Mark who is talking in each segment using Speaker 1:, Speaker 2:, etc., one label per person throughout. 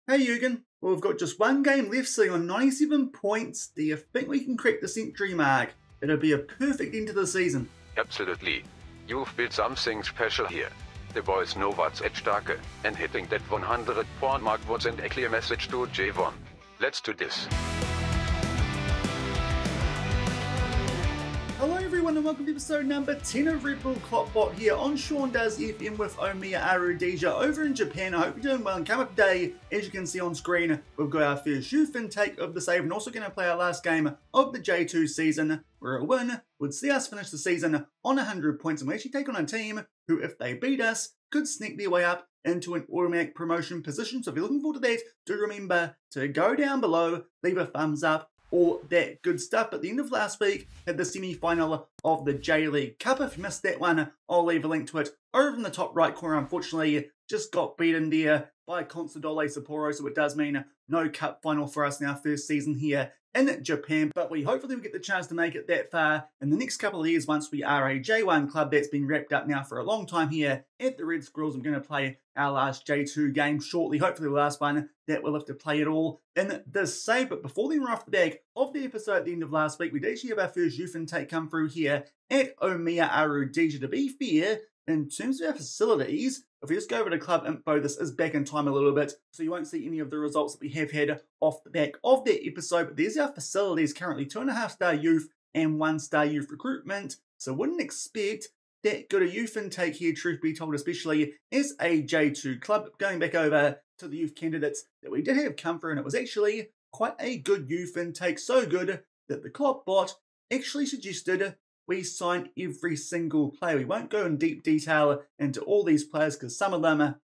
Speaker 1: Hey Jürgen, well, we've got just one game left sitting on 97 points. Do you think we can crack the century mark? It'll be a perfect end to the season.
Speaker 2: Absolutely. You've built something special here. The boys know what's at stake, and hitting that 100 point mark would send a clear message to J1. Let's do this.
Speaker 1: Hello everyone and welcome to episode number 10 of Red Bull KloppBot here on Sean Does FM with Omiya Ardija over in Japan. I hope you're doing well and come up today, as you can see on screen, we've got our first youth intake of the save and also going to play our last game of the J2 season, where a win would see us finish the season on 100 points, and we actually take on a team who, if they beat us, could sneak their way up into an automatic promotion position. So if you're looking forward to that, do remember to go down below, leave a thumbs up, all that good stuff. But at the end of last week, had the semi-final of the J-League Cup. If you missed that one, I'll leave a link to it over in the top right corner. Unfortunately, just got beaten there by Consadole Sapporo, so it does mean no cup final for us in our first season here in Japan. But we hopefully will get the chance to make it that far in the next couple of years once we are a J1 club that's been wrapped up now for a long time here at the Red Squirrels. I'm going to play our last J2 game shortly, hopefully the last one that we'll have to play it all in this save. But before then, we're off the back of the episode at the end of last week, we did actually have our first youth intake come through here at Omiya Ardija. To be fair, in terms of our facilities, if we just go over to club info, this is back in time a little bit, so you won't see any of the results that we have had off the back of that episode. But there's our facilities currently: 2.5-star youth and 1-star youth recruitment. So wouldn't expect that good a youth intake here, truth be told, especially as a J2 club. Going back over to the youth candidates that we did have come through, and it was actually quite a good youth intake, so good that the KloppBot actually suggested we sign every single player. We won't go in deep detail into all these players because some of them are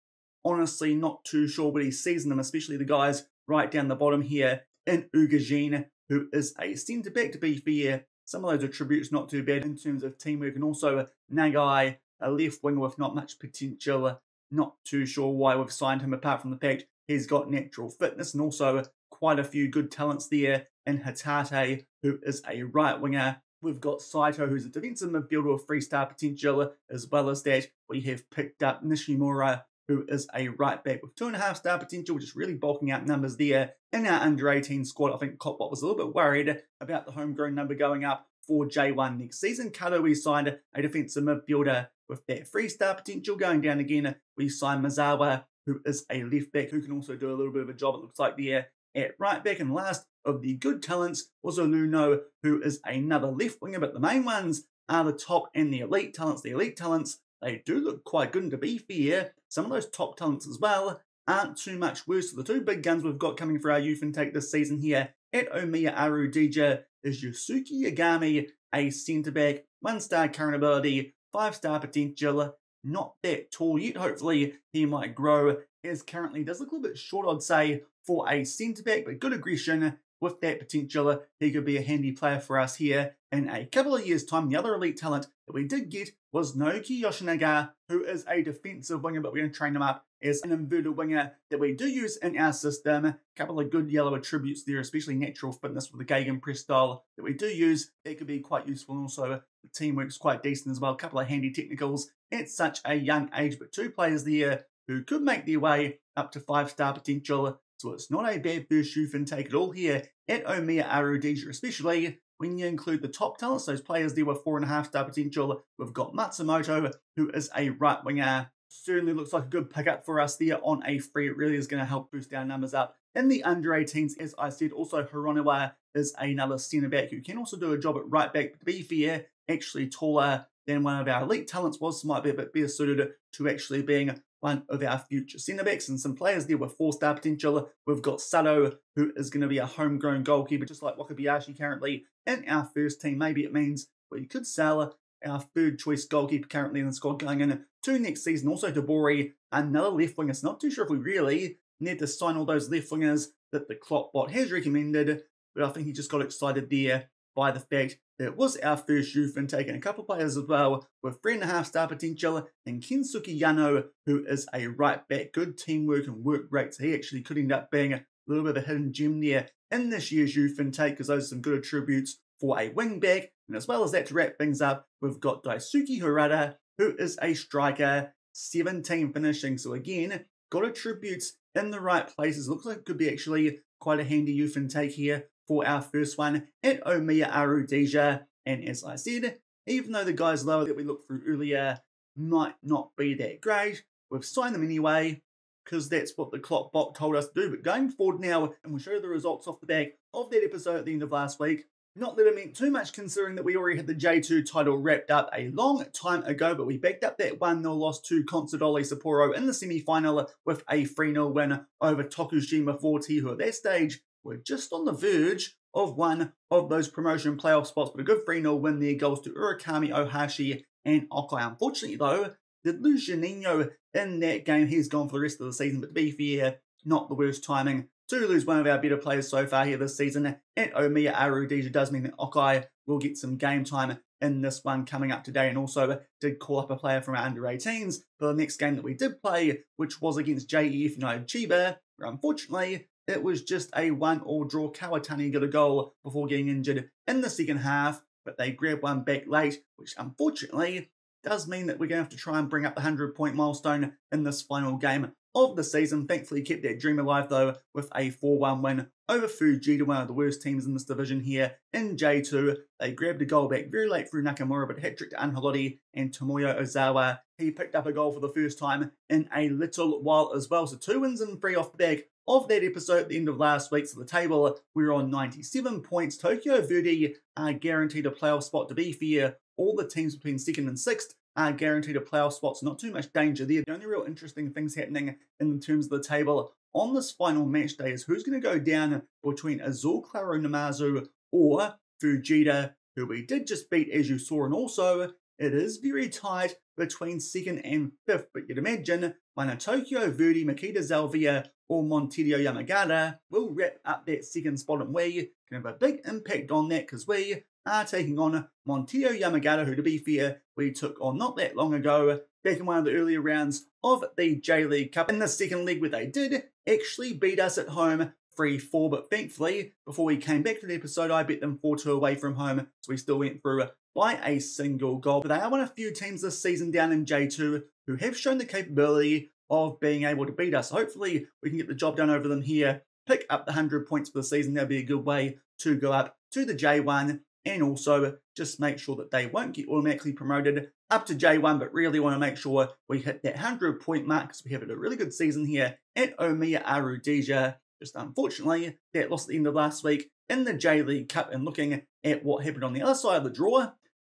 Speaker 1: honestly not too sure what he sees in them, especially the guys right down the bottom here in Ugajin, who is a centre-back. To be fair, some of those attributes not too bad in terms of teamwork, and also Nagai, a left winger with not much potential. Not too sure why we've signed him, apart from the fact he's got natural fitness and also quite a few good talents there in Hatate, who is a right winger. We've got Saito, who's a defensive midfielder with 3-star potential, as well as that we have picked up Nishimura, who is a right back with 2.5-star potential, which is really bulking out numbers there in our under-18 squad. I think KloppBot was a little bit worried about the homegrown number going up for J1 next season. Kato, we signed a defensive midfielder with that 3-star potential. Going down again, we signed Mizawa, who is a left back who can also do a little bit of a job, it looks like, there at right back. And last of the good talents was Oluno, who is another left winger, but the main ones are the top and the elite talents. The elite talents, they do look quite good, and to be fair, some of those top talents as well aren't too much worse. So the two big guns we've got coming for our youth intake this season here at Omiya Ardija is Yosuke Yagami, a centre-back, 1-star current ability, 5-star potential, not that tall yet. Hopefully he might grow, as currently does look a little bit short, I'd say, for a centre-back, but good aggression. With that potential, he could be a handy player for us here in a couple of years' time. The other elite talent that we did get was Naoki Yoshinaga, who is a defensive winger, but we're going to train him up as an inverted winger that we do use in our system. A couple of good yellow attributes there, especially natural fitness with the gegenpress style that we do use. That could be quite useful, and also the teamwork's quite decent as well. A couple of handy technicals at such a young age, but two players there who could make their way up to 5-star potential. So it's not a bad first youth intake at all here at Omiya Ardija, especially when you include the top talents, those players there with 4.5-star potential. We've got Matsumoto, who is a right winger. Certainly looks like a good pickup for us there on a free. It really is going to help boost our numbers up in the under-18s. As I said, also Hironawa is another centre-back who can also do a job at right back. But to be fair, actually taller than one of our elite talents was, so might be a bit better suited to actually being one of our future centre-backs. And some players there with 4-star potential. We've got Sato, who is going to be a homegrown goalkeeper, just like Wakabayashi currently in our first team. Maybe it means we could sell our third-choice goalkeeper currently in the squad going into next season. Also Tabori, another left winger. So not too sure if we really need to sign all those left wingers that the KloppBot has recommended, but I think he just got excited there by the fact that it was our first youth intake, and a couple of players as well with 3.5-star potential, and Kensuke Yano, who is a right back, good teamwork and work rate. So he actually could end up being a little bit of a hidden gem there in this year's youth intake, because those are some good attributes for a wing back. And as well as that, to wrap things up, we've got Daisuke Harada, who is a striker, 17 finishing. So again, got attributes in the right places. Looks like it could be actually quite a handy youth intake here for our first one at Omiya Ardija. And as I said, even though the guys lower that we looked through earlier might not be that great, we've signed them anyway, because that's what the KloppBot told us to do. But going forward now, and we'll show you the results off the back of that episode at the end of last week. Not that it meant too much considering that we already had the J2 title wrapped up a long time ago, but we backed up that 1-0 loss to Consadole Sapporo in the semi-final with a 3-0 win over Tokushima 4T, who at that stage were just on the verge of one of those promotion playoff spots, but a good 3-0 win there. Goals to Urakami, Ohashi and Okai. Unfortunately though, did lose Juninho in that game. He's gone for the rest of the season, but to be fair, not the worst timing to lose one of our better players so far here this season. And Omiya Ardija does mean that Okai will get some game time in this one coming up today, and also did call up a player from our under-18s for the next game that we did play, which was against JEF United Chiba, where unfortunately it was just a 1-1 draw. Kawatani got a goal before getting injured in the second half, but they grabbed one back late, which unfortunately does mean that we're going to have to try and bring up the 100-point milestone in this final game of the season. Thankfully kept that dream alive though with a 4-1 win over Fujita, one of the worst teams in this division here in J2. They grabbed a goal back very late through Nakamura, but hat-trick to Anhaloti and Tomoyo Ozawa. He picked up a goal for the first time in a little while as well. So 2 wins and 3 off the back of that episode at the end of last week. So the table, we're on 97 points. Tokyo Verdy are guaranteed a playoff spot. To be fair, all the teams between 2nd and 6th are guaranteed a playoff spot, so not too much danger there. The only real interesting things happening in terms of the table on this final match day is who's going to go down between Azul Claro Namazu or Fujita, who we did just beat, as you saw, and also it is very tight between 2nd and 5th, but you'd imagine when a Tokyo Verdy, Makita Zalvia or Montedio Yamagata will wrap up that 2nd spot, and we can have a big impact on that because we are taking on Montedio Yamagata, who to be fair, we took on not that long ago, back in one of the earlier rounds of the J-League Cup in the second leg, where they did actually beat us at home 3-4, but thankfully, before we came back to the episode, I bet them 4-2 away from home, so we still went through by a single goal. But they are one of a few teams this season down in J2 who have shown the capability of being able to beat us. Hopefully, we can get the job done over them here, pick up the 100 points for the season. That'll be a good way to go up to the J1, and also just make sure that they won't get automatically promoted up to J1, but really want to make sure we hit that 100-point mark because we have a really good season here at Omiya Ardija. Just unfortunately, that lost at the end of last week in the J-League Cup. And looking at what happened on the other side of the draw,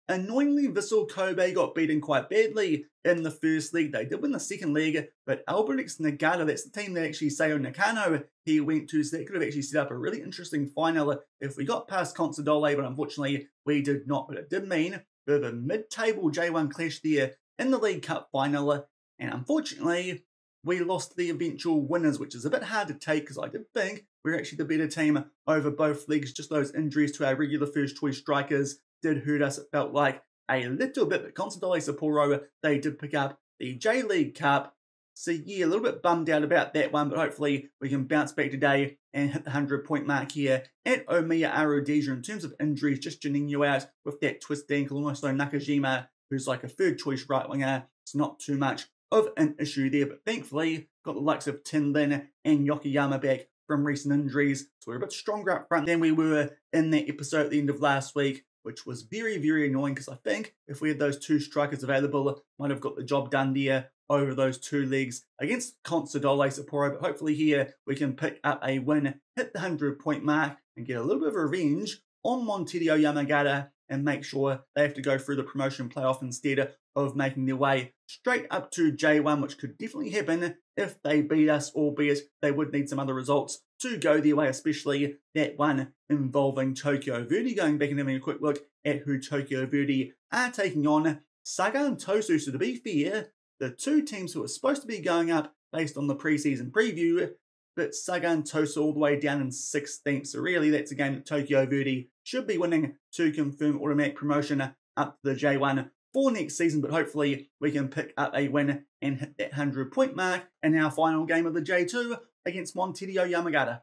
Speaker 1: annoyingly, Vissel Kobe got beaten quite badly in the first leg. They did win the second leg, but Albertix Nagata, that's the team that actually Sayo Nakano he went to, so that could have actually set up a really interesting final if we got past Consadole, but unfortunately we did not. But it did mean we have a mid-table J1 clash there in the League Cup final, and unfortunately we lost the eventual winners, which is a bit hard to take because I did think we were actually the better team over both leagues. Just those injuries to our regular first choice strikers did hurt us, it felt like, a little bit, but Consadole Sapporo, they did pick up the J-League Cup. So yeah, a little bit bummed out about that one, but hopefully we can bounce back today and hit the 100-point mark here at Omiya Ardija. In terms of injuries, just Juninho out with that twist ankle, almost like Nakajima, who's like a third choice right winger. It's not too much of an issue there, but thankfully got the likes of Tinlin and Yokoyama back from recent injuries, so we're a bit stronger up front than we were in that episode at the end of last week, which was very, very annoying because I think if we had those 2 strikers available, might have got the job done there over those 2 legs against Consadole Sapporo. But hopefully here we can pick up a win, hit the 100-point mark, and get a little bit of revenge on Montedio Yamagata and make sure they have to go through the promotion playoff instead of making their way straight up to J1, which could definitely happen if they beat us, albeit they would need some other results to go their way, especially that one involving Tokyo Verdy. Going back and having a quick look at who Tokyo Verdy are taking on, Sagan Tosu. So to be fair, the 2 teams who are supposed to be going up based on the preseason preview, but Sagan Tosu all the way down in 16th. So really that's a game that Tokyo Verdy should be winning to confirm automatic promotion up to the J1 for next season, but hopefully we can pick up a win and hit that 100-point mark in our final game of the J2 against Montedio Yamagata.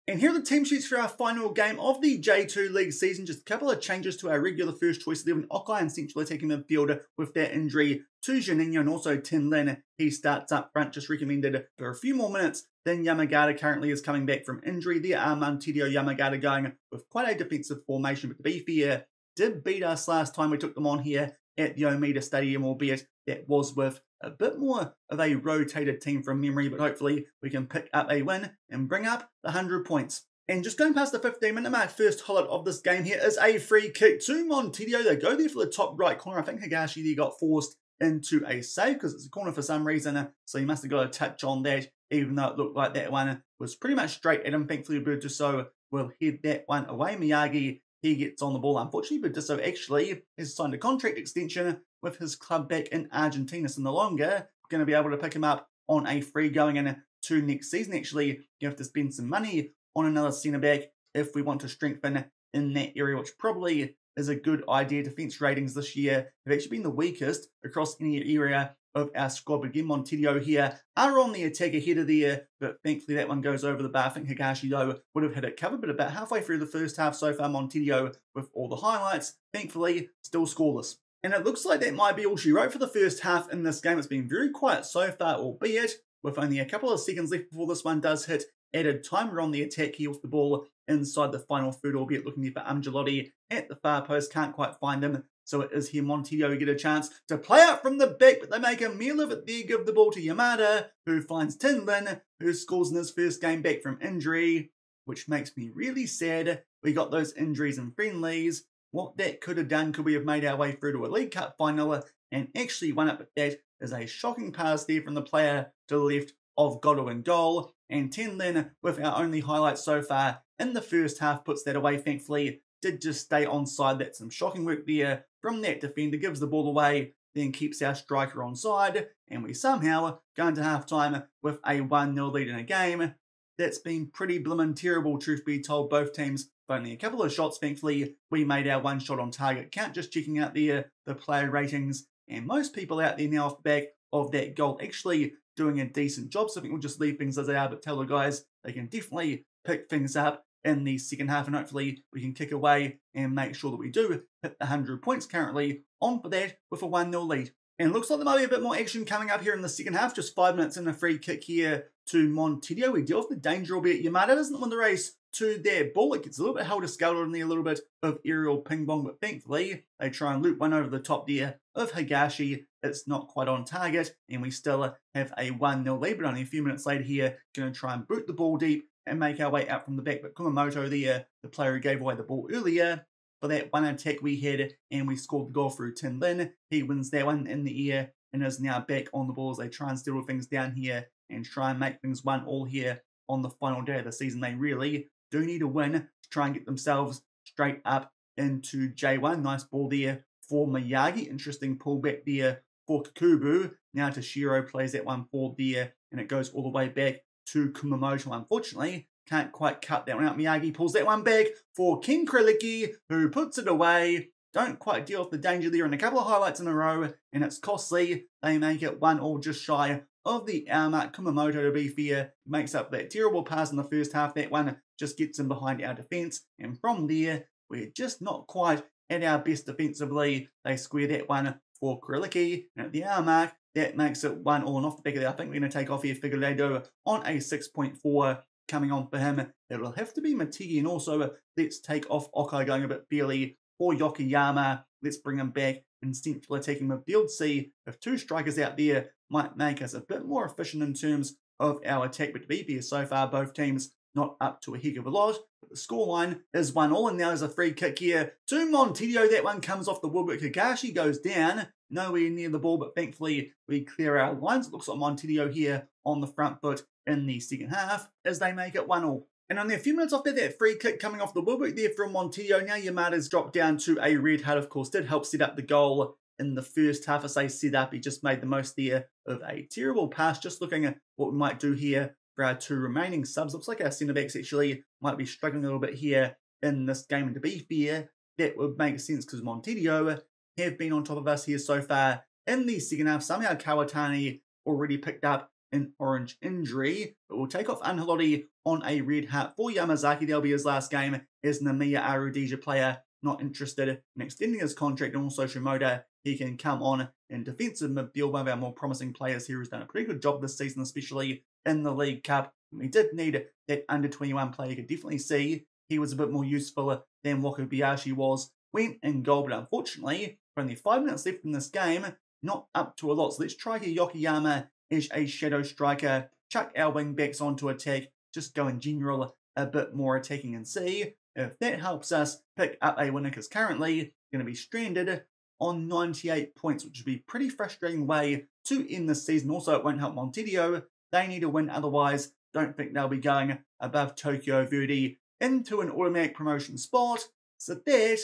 Speaker 1: And here are the team sheets for our final game of the J2 League season. Just a couple of changes to our regular first choice 11. Okai and central attacking midfielder with that injury to Juninho, and also Tin Lin. He starts up front, just recommended for a few more minutes. Then Yamagata currently is coming back from injury. There are Montedio Yamagata going with quite a defensive formation, but to be fair, did beat us last time we took them on here at the Omiya Stadium, albeit that was with a bit more of a rotated team from memory, but hopefully we can pick up a win and bring up the 100 points. And just going past the 15-minute mark, first highlight of this game here is a free kick to Montedio. They go there for the top right corner. I think Higashi there got forced into a save because it's a corner for some reason, so he must have got a touch on that, even though it looked like that one was pretty much straight at him. Thankfully, Burdisso will head that one away. Miyagi, he gets on the ball. Unfortunately, Burdisso actually has signed a contract extension with his club back in Argentina, so no longer going to be able to pick him up on a free going into next season. Actually, you have to spend some money on another centre-back if we want to strengthen in that area, which probably is a good idea. Defence ratings this year have actually been the weakest across any area of our squad. But again, Montedio here are on the attack ahead of there, but thankfully that one goes over the bar. I think Higashi, though, would have had it covered, but about halfway through the first half so far, Montedio, with all the highlights, thankfully still scoreless. And it looks like that might be all she wrote for the first half in this game. It's been very quiet so far, albeit with only a couple of seconds left before this one does hit added time. We're on the attack here with the ball inside the final third, albeit looking there for Amgelotti at the far post. Can't quite find him. So it is here Montedio who get a chance to play out from the back, but they make a meal of it there. Give the ball to Yamada, who finds Tin Lin, who scores in his first game back from injury, which makes me really sad. We got those injuries and friendlies. What that could have done, could we have made our way through to a League Cup final and actually won it, but that is a shocking pass there from the player to the left of Godo in goal. And Tin Lin, with our only highlight so far in the first half, puts that away. Thankfully, did just stay onside. That's some shocking work there from that defender. Gives the ball away, then keeps our striker onside. And we somehow go into half-time with a 1-0 lead in a game that's been pretty blimmin' terrible, truth be told. Both teams only a couple of shots. Thankfully, we made our one shot on target count. Just checking out the player ratings. And most people out there now off the back of that goal actually doing a decent job. So I think we'll just leave things as they are, but tell the guys they can definitely pick things up in the second half, and hopefully we can kick away and make sure that we do hit the 100 points. Currently on for that with a 1-0 lead. And it looks like there might be a bit more action coming up here in the second half. Just 5 minutes in a free kick here to Montedio. We deal with the danger, albeit Yamada doesn't win the race to their ball. It gets a little bit helter-skelter in there, a little bit of aerial ping-pong, but thankfully they try and loop one over the top there of Higashi. It's not quite on target, and we still have a 1-0 lead, but only a few minutes later here, going to try and boot the ball deep and make our way out from the back. But Kumamoto there, the player who gave away the ball earlier, for that one attack we had, and we scored the goal through Tin Lin. He wins that one in the air and is now back on the ball as they try and settle things down here and try and make things 1-1 here on the final day of the season. They really do need a win to try and get themselves straight up into J1. Nice ball there for Miyagi. Interesting pullback there for Kakubu. Now Toshiro plays that one forward there, and it goes all the way back to Kumamoto. Unfortunately, can't quite cut that one out. Miyagi pulls that one back for Ken Kreliki, who puts it away. Don't quite deal with the danger there, and a couple of highlights in a row, and it's costly. They make it 1-1 just shy of the hour mark. Kumamoto, to be fair, makes up that terrible pass in the first half. That one just gets in behind our defence, and from there, we're just not quite at our best defensively. They square that one for Kreliki, and at the hour mark, that makes it 1-1. And off the back of that, I think we're going to take off here Figueiredo on a 6.4 coming on for him. It'll have to be Matigi, and also let's take off Okai going a bit barely for Yokoyama. Let's bring him back in central attacking midfield. See if two strikers out there might make us a bit more efficient in terms of our attack. But to be fair, so far both teams not up to a heck of a lot. But the scoreline is 1-1, and now there's a free kick here to Montedio. That one comes off the woodwork. Higashi goes down, nowhere near the ball, but thankfully we clear our lines. It looks like Montedio here on the front foot in the second half as they make it 1-1. And only a few minutes off there, that free kick coming off the woodwork there from Montedio. Now Yamada's dropped down to a red heart, of course, did help set up the goal in the first half. I say set up, he just made the most there of a terrible pass. Just looking at what we might do here for our two remaining subs. Looks like our centre-backs actually might be struggling a little bit here in this game. And to be fair, that would make sense because Montedio have been on top of us here so far in the second half. Somehow Kawatani already picked up an orange injury, but will take off Ancelotti on a red hat for Yamazaki. That'll be his last game as an Omiya Ardija player, not interested in extending his contract, and also Shimoda, he can come on in defensive midfield, one of our more promising players here who's done a pretty good job this season, especially in the League Cup. We did need that under-21 player. You could definitely see he was a bit more useful than Wakabayashi was. Went in goal, but unfortunately, for only 5 minutes left in this game, not up to a lot. So let's try here. Yokoyama is a shadow striker. Chuck our wing backs onto attack. Just go in general a bit more attacking and see if that helps us pick up a winner, because currently going to be stranded on 98 points, which would be a pretty frustrating way to end the season. Also, it won't help Montedio. They need a win, otherwise don't think they'll be going above Tokyo Verdy into an automatic promotion spot. So that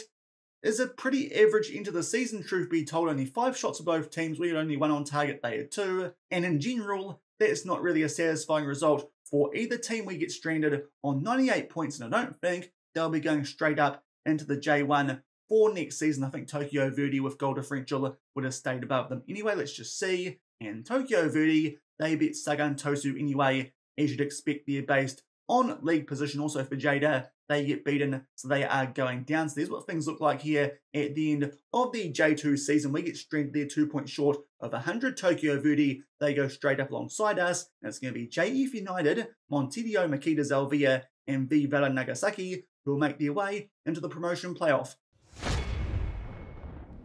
Speaker 1: is a pretty average end to the season, truth be told. Only 5 shots for both teams. We had only 1 on target, they had 2. And in general, that's not really a satisfying result for either team. We get stranded on 98 points, and I don't think they'll be going straight up into the J1 for next season. I think Tokyo Verdy with goal differential would have stayed above them. Anyway, let's just see. And Tokyo Verdy, they beat Sagan Tosu anyway, as you'd expect. They're based on league position. Also for Jada, they get beaten, so they are going down. So there's what things look like here at the end of the J2 season. We get stranded there 2 points short of 100. Tokyo Verdy, they go straight up alongside us. And it's going to be JF United, Montedio, Makita Zalvia, and V Vela Nagasaki who will make their way into the promotion playoff.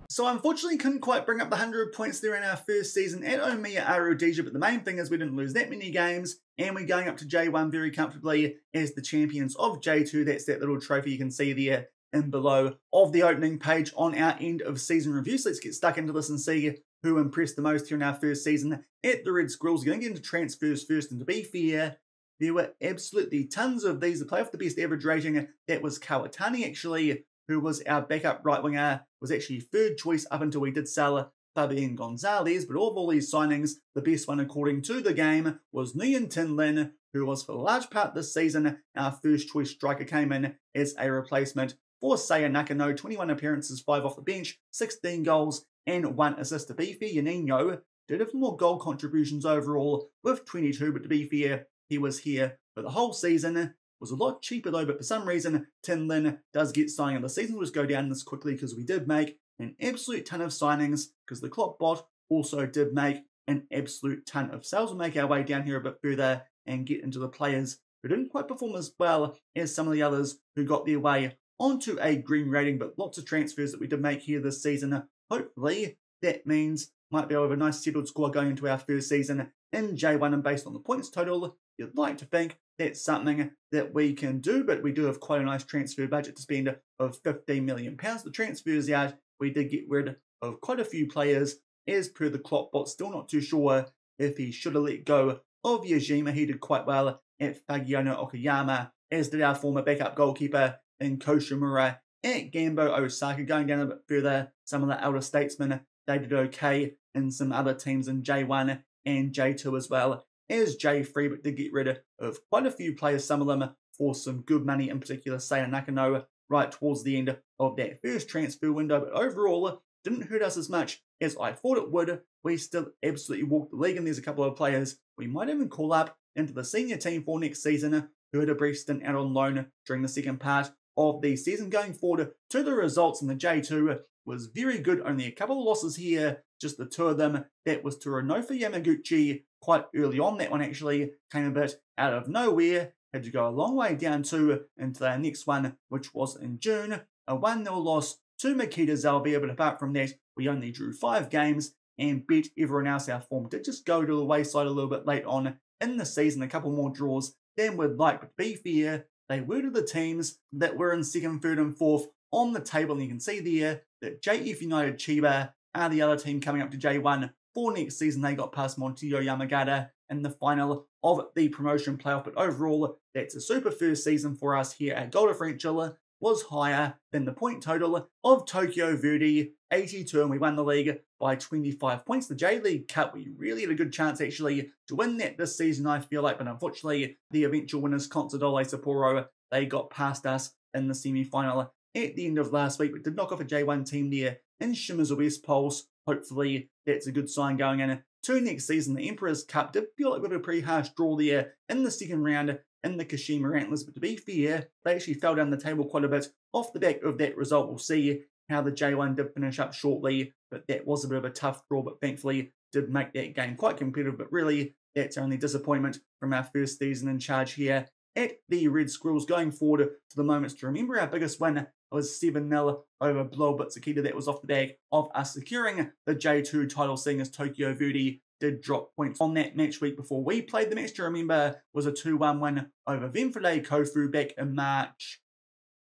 Speaker 1: So unfortunately couldn't quite bring up the 100 points there in our first season at Omiya Ardija, but the main thing is we didn't lose that many games, and we're going up to J1 very comfortably as the champions of J2. That's that little trophy you can see there in below of the opening page on our end of season review. So let's get stuck into this and see who impressed the most here in our first season at the Red Squirrels. We're going to get into transfers first, and to be fair, there were absolutely tons of these. The player with the best average rating, that was Kawatani actually, who was our backup right winger, was actually third choice up until we did sell Fabian Gonzalez. But of all these signings, the best one according to the game was Nguyen Tin Lin, who was for a large part this season our first choice striker. Came in as a replacement for Seiya Nakano. 21 appearances, 5 off the bench, 16 goals and 1 assist. To be fair, Yanino did have more goal contributions overall with 22, but to be fair, he was here for the whole season. Was a lot cheaper though, but for some reason Tin Lin does get signing of the season. We'll just go down this quickly because we did make an absolute ton of signings, because the KloppBot also did make an absolute ton of sales. We'll make our way down here a bit further and get into the players who didn't quite perform as well as some of the others who got their way onto a green rating, but lots of transfers that we did make here this season. Hopefully that means might be able to have a nice settled score going into our first season in J1, and based on the points total, you'd like to think that's something that we can do, but we do have quite a nice transfer budget to spend of £15 million. The transfers out, we did get rid of quite a few players as per the KloppBot. Still not too sure if he should have let go of Yajima. He did quite well at Fagiano Okayama, as did our former backup goalkeeper in Koshimura at Gambo Osaka. Going down a bit further, some of the elder statesmen, they did okay in some other teams in J1 and J2 as well as J3, but did get rid of quite a few players, some of them for some good money, in particular Seiya Nakano right towards the end of that first transfer window. But overall, didn't hurt us as much as I thought it would. We still absolutely walked the league, and there's a couple of players we might even call up into the senior team for next season who had a brief stint out on loan during the second part of the season. Going forward to the results in the J2 was very good. Only a couple of losses here, just the 2 of them. That was to Renofa Yamaguchi quite early on. That one actually came a bit out of nowhere. Had to go a long way down to into our next one, which was in June. A 1-0 loss to Makita Zalvia, but apart from that, we only drew 5 games and beat everyone else. Our form did just go to the wayside a little bit late on in the season. A couple more draws than we'd like, but to be fair, they were to the teams that were in 2nd, 3rd and 4th on the table. And you can see there that JF United Chiba are the other team coming up to J1 for next season. They got past Montedio Yamagata in the final of the promotion playoff. But overall, that's a super first season for us here. Our goal differential was higher than the point total of Tokyo Verdy, 82, and we won the league by 25 points. The J-League Cup, we really had a good chance actually to win that this season, I feel like, but unfortunately, the eventual winners, Consadole Sapporo, they got past us in the semi-final at the end of last week, but did knock off a J1 team there in Shimizu West Pulse. Hopefully, that's a good sign going in to next season. The Emperor's Cup did feel like we got a pretty harsh draw there in the second round in the Kashima Relentless, but to be fair, they actually fell down the table quite a bit off the back of that result. We'll see how the J1 did finish up shortly, but that was a bit of a tough draw, but thankfully did make that game quite competitive. But really, that's only disappointment from our first season in charge here at the Red Squirrels. Going forward to the moments to remember, our biggest win was 7-0 over KloppBot Akita. That was off the back of us securing the J2 title, seeing as Tokyo Verdy did drop points on that match week before we played. The match to remember was a 2-1 win over Venfrede Kofu back in March.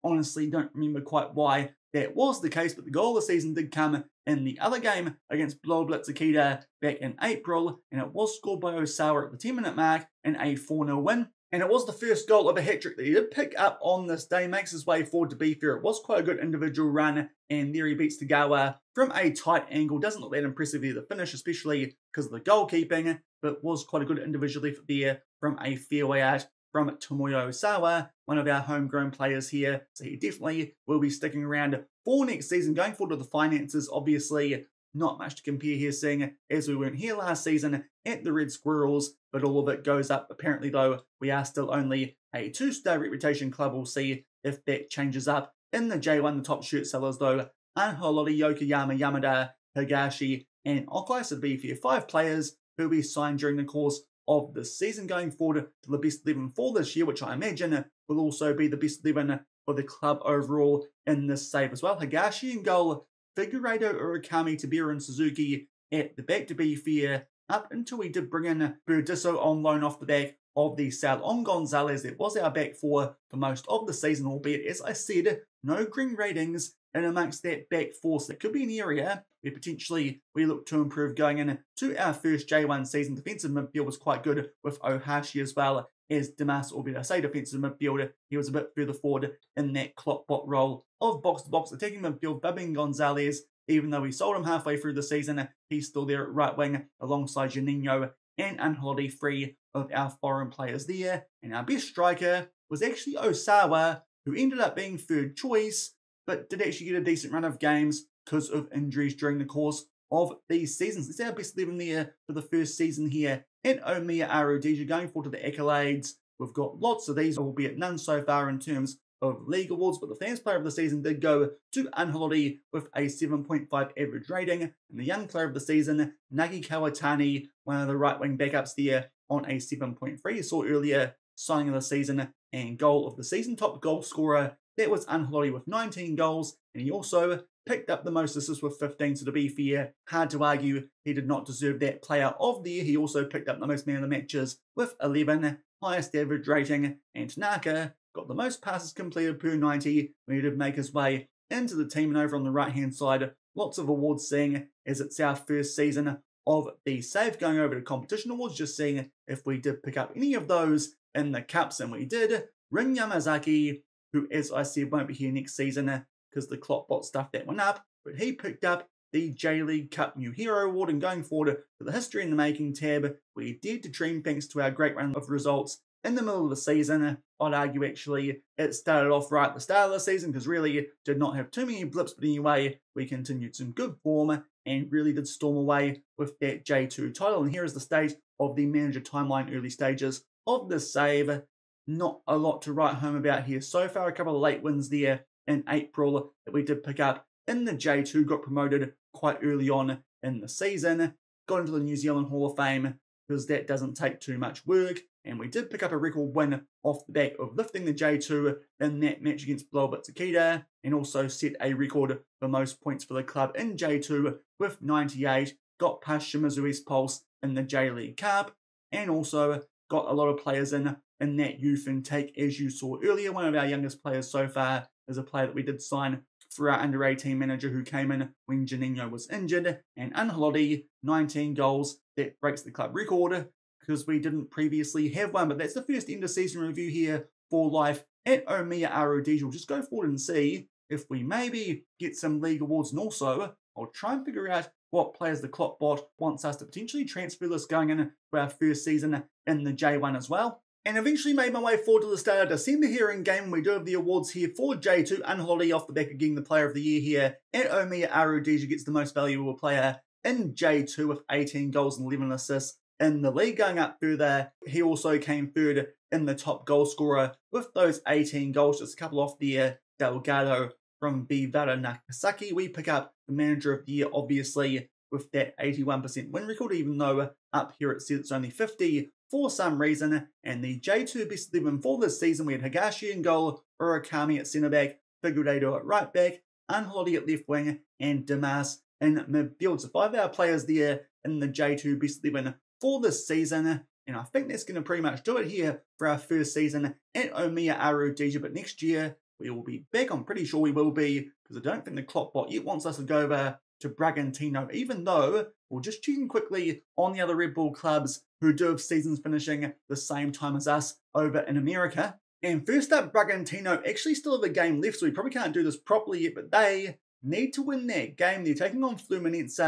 Speaker 1: Honestly, don't remember quite why that was the case, but the goal of the season did come in the other game against KloppBot Akita back in April, and it was scored by Osawa at the 10-minute mark in a 4-0 win. And it was the first goal of a hat-trick that he did pick up on this day, makes his way forward. To be fair, it was quite a good individual run, and there he beats Tagawa from a tight angle. Doesn't look that impressive here, the finish, especially because of the goalkeeping, but was quite a good individual effort there from a fairway out from Tomoyo Osawa, one of our homegrown players here. So he definitely will be sticking around for next season. Going forward to the finances, obviously not much to compare here, seeing as we weren't here last season at the Red Squirrels, but all of it goes up. Apparently, though, we are still only a 2-star reputation club. We'll see if that changes up in the J1. The top shirt sellers, though, Anhalori, Yokoyama, Yamada, Higashi, and Okai. So to be fair, 5 players who we signed during the course of the season. Going forward to the best 11 for this year, which I imagine will also be the best 11 for the club overall in this save as well. Higashi in goal, Figueiredo, Urakami, Tabira, and Suzuki at the back. To be fair, up until we did bring in Burdisso on loan off the back of the sale on Gonzalez, it was our back four for most of the season, albeit, as I said, no green ratings in amongst that back four. So that could be an area where potentially we look to improve going into our first J1 season. Defensive midfield was quite good with Ohashi as well as Dimas, albeit I say defensive midfielder, he was a bit further forward in that KloppBot role of box-to-box. Attacking midfield, Babin Gonzalez, even though we sold him halfway through the season, he's still there at right wing alongside Juninho and Anhalori, 3 of our foreign players there. And our best striker was actually Osawa, who ended up being third choice, but did actually get a decent run of games because of injuries during the course of these seasons. It's our best 11 there for the first season here in Omiya Ardija. Going forward to the accolades, we've got lots of these, albeit none so far in terms of league awards, but the fans player of the season did go to Anhalori with a 7.5 average rating, and the young player of the season, Nagi Kawatani, one of the right wing backups there, on a 7.3. You saw earlier, signing of the season and goal of the season. Top goal scorer, that was Anhalori with 19 goals, and he also picked up the most assists with 15, so to be fair, hard to argue he did not deserve that player of the year. He also picked up the most man of the matches with 11, highest average rating, and Tanaka got the most passes completed per 90 when he did make his way into the team. And over on the right hand side, lots of awards, seeing as it's our first season of the save. Going over to competition awards, just seeing if we did pick up any of those in the cups, and we did. Rin Yamazaki, who, as I said, won't be here next season because the KloppBot stuff that went up, but he picked up the J-League Cup New Hero Award. And going forward to the History in the Making tab, we dared to dream thanks to our great run of results in the middle of the season. I'd argue actually it started off right at the start of the season because really did not have too many blips, but anyway, we continued some good form and really did storm away with that J2 title. And here is the state of the manager timeline early stages of this save. Not a lot to write home about here so far. A couple of late wins there in April that we did pick up in the J2, got promoted quite early on in the season, got into the New Zealand Hall of Fame because that doesn't take too much work, and we did pick up a record win off the back of lifting the J2 in that match against KloppBot Akita, and also set a record for most points for the club in J2 with 98, got past Shimizu's Pulse in the J-League Cup, and also got a lot of players in that youth intake, as you saw earlier. One of our youngest players so far is a player that we did sign for our under-18 manager who came in when Juninho was injured, and Anhalori, 19 goals. That breaks the club record because we didn't previously have one, but that's the first end-of-season review here for life at Omiya Ardija. We'll just go forward and see if we maybe get some league awards, and also I'll try and figure out what players the KloppBot wants us to potentially transfer this going in for our first season in the J1 as well. And eventually made my way forward to the start of December here in game, and we do have the awards here for J2. Anhalori off the back of getting the player of the year here at Omiya Ardija, gets the most valuable player in J2 with 18 goals and 11 assists in the league. Going up further, he also came third in the top goal scorer with those 18 goals, just a couple off there. Delgado from Vivara Nagasaki. We pick up the manager of the year, obviously, with that 81% win record, even though up here it says it's only 50 for some reason. And the J2 best 11 for this season, we had Higashi in goal, Urakami at centre back, Figueiredo at right back, Angelotti at left wing, and Dimas in midfield. So 5 of our players there in the J2 best 11 for this season. And I think that's going to pretty much do it here for our first season at Omiya Ardija. But next year, we will be back. I'm pretty sure we will be, because I don't think the KloppBot yet wants us to go over to Bragantino, even though we'll just check in quickly on the other Red Bull clubs who do have seasons finishing the same time as us over in America. And first up, Bragantino actually still have a game left, so we probably can't do this properly yet, but they need to win that game. They're taking on Fluminense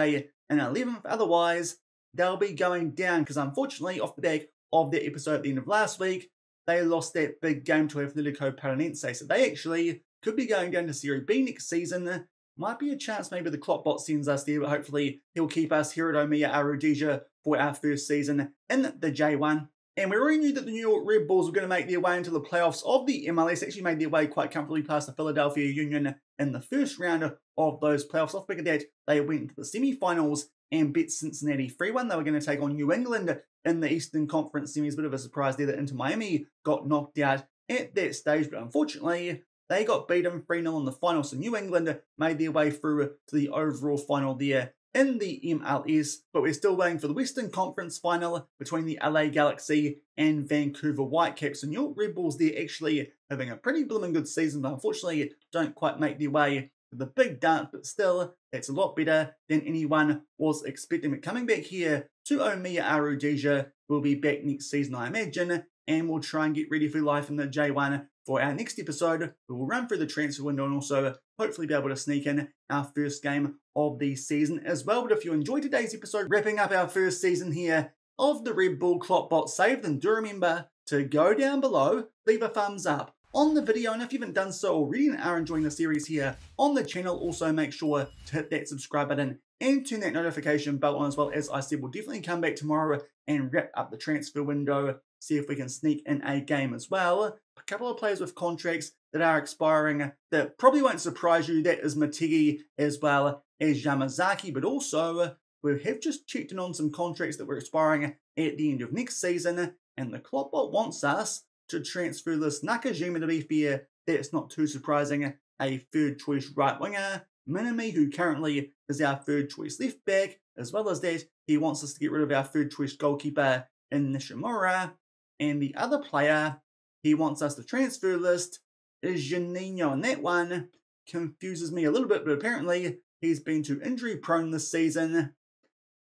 Speaker 1: in 11th, otherwise they'll be going down, because unfortunately, off the back of their episode at the end of last week, they lost that big game to Atletico Paranaense, so they actually could be going down to Serie B next season. Might be a chance maybe the KloppBot sends us there, but hopefully he'll keep us here at Omiya Ardija for our first season in the J1. And we already knew that the New York Red Bulls were going to make their way into the playoffs of the MLS, actually made their way quite comfortably past the Philadelphia Union in the first round of those playoffs. Off the back of that, they went into the semi-finals and beat Cincinnati 3-1. They were going to take on New England in the Eastern Conference semis. Bit of a surprise there that Inter Miami got knocked out at that stage, but unfortunately, they got beaten 3-0 in the final, so New England made their way through to the overall final there in the MLS, but we're still waiting for the Western Conference final between the LA Galaxy and Vancouver Whitecaps. And New York Red Bulls, they're actually having a pretty blooming good season, but unfortunately don't quite make their way to the big dance, but still, it's a lot better than anyone was expecting. But coming back here to Omiya Ardija, we'll be back next season, I imagine, and we'll try and get ready for life in the J1 for our next episode. We will run through the transfer window and also hopefully be able to sneak in our first game of the season as well. But if you enjoyed today's episode, wrapping up our first season here of the Red Bull KloppBot save, then do remember to go down below, leave a thumbs up on the video, and if you haven't done so already and are enjoying the series here on the channel, also make sure to hit that subscribe button and turn that notification bell on as well. As I said, we'll definitely come back tomorrow and wrap up the transfer window, see if we can sneak in a game as well. A couple of players with contracts that are expiring that probably won't surprise you. That is Montedio as well as Yamazaki, but also we have just checked in on some contracts that were expiring at the end of next season, and the KloppBot wants us to transfer this Nakajima. To be fair, that's not too surprising. A third choice right winger, Minami, who currently is our third choice left back, as well as that he wants us to get rid of our third choice goalkeeper in Nishimura. And the other player he wants us to transfer list is Juninho, and that one confuses me a little bit, but apparently he's been too injury prone this season.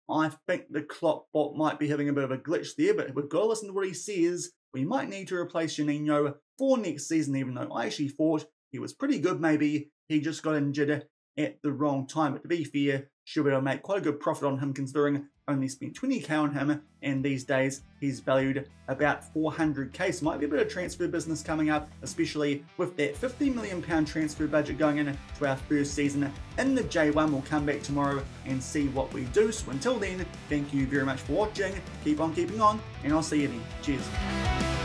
Speaker 1: I think the KloppBot might be having a bit of a glitch there, but we've got to listen to what he says. We might need to replace Juninho for next season, even though I actually thought he was pretty good. Maybe he just got injured at the wrong time, but to be fair, should be able to make quite a good profit on him, considering only spent 20k on him, and these days he's valued about 400k. So might be a bit of transfer business coming up, especially with that £50 million transfer budget going into our first season in the J1. We'll come back tomorrow and see what we do. So until then, thank you very much for watching. Keep on keeping on, and I'll see you then. Cheers.